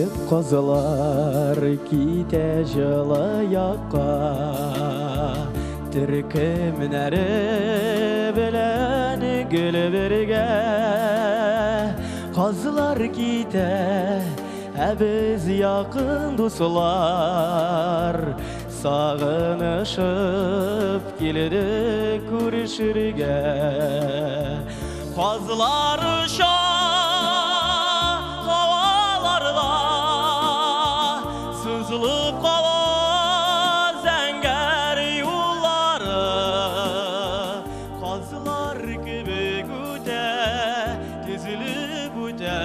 Киік қозылар ките жылы яққа, Түркімнәрі білән гүл бірге. Қазылар ките, әбіз яқын дұсылар, Сағынышып келеді көрішірге. Қазылар хаваларда, Сызылып қала зәңгәр юллары. Қазылар кебек өте, тезіліп өте,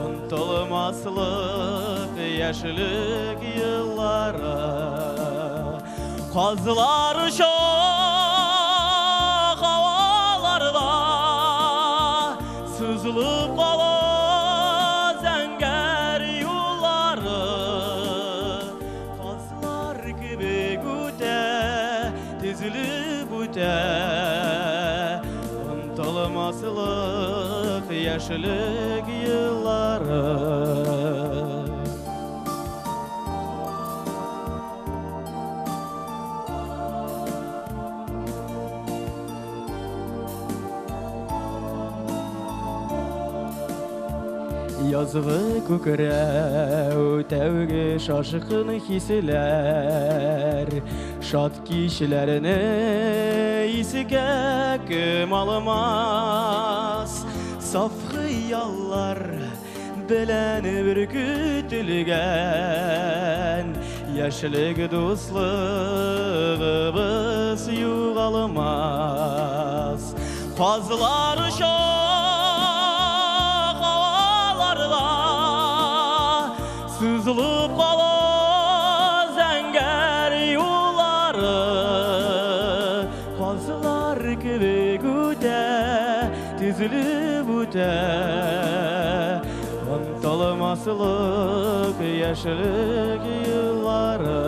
Ұнтылмаслық яшілік yılları. Қазылар havalarda, Sızılıp qala zəngər yolları. Қазылар kebek öte, tezilip öte, Ұнтылмаслық яшілік yılları. Yazığı көкірәу тәуге шашықын хиселер, Шат кишілеріні исіге кім алымас. Саф хыяллар білән бір күтілген, Яшілік дуслығыбыз юғалымас. Қазылар Sızılıp qala zəngər yolları. Қазылар kebek öte, tezilip öte, Ұнтылмаслық яшілік yılları.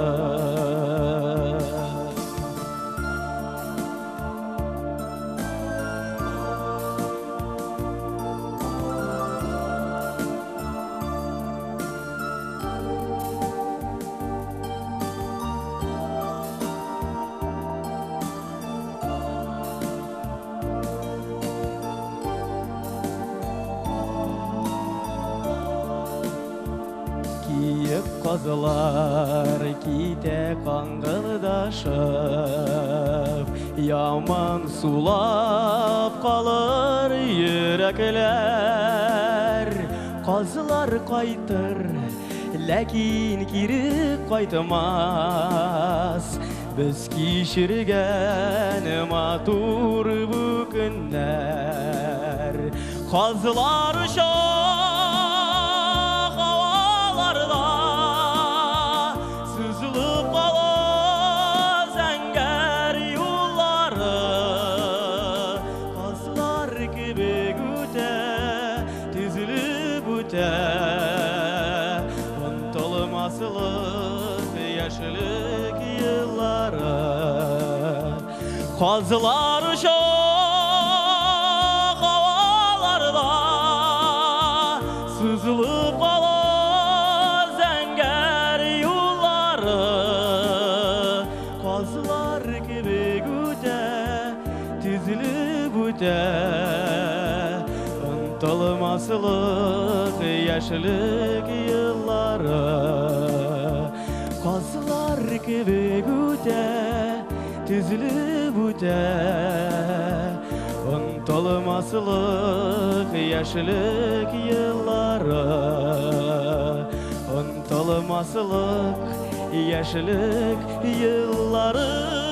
Киік қазылар ките қаңғылдашып, Яман сулап қалыр үйрәкілер. Қазылар қайтыр, ләкин кері қайтымас. Біз кешірген матур бүкіндер. Қазылар Sızılıp qala zəngər yolları. Қазылар kebek öte, tezilip öte, Ұнтылмаслық яшілік yılları. Қазылар havalarda, Sızılıp qala Қазылар kebek öte, tezilip öte, Ұнтылмаслық яшілік yılları. Қазылар kebek öte, tezilip öte, Ұнтылмаслық яшілік yılları. Ұнтылмаслық яшілік yılları.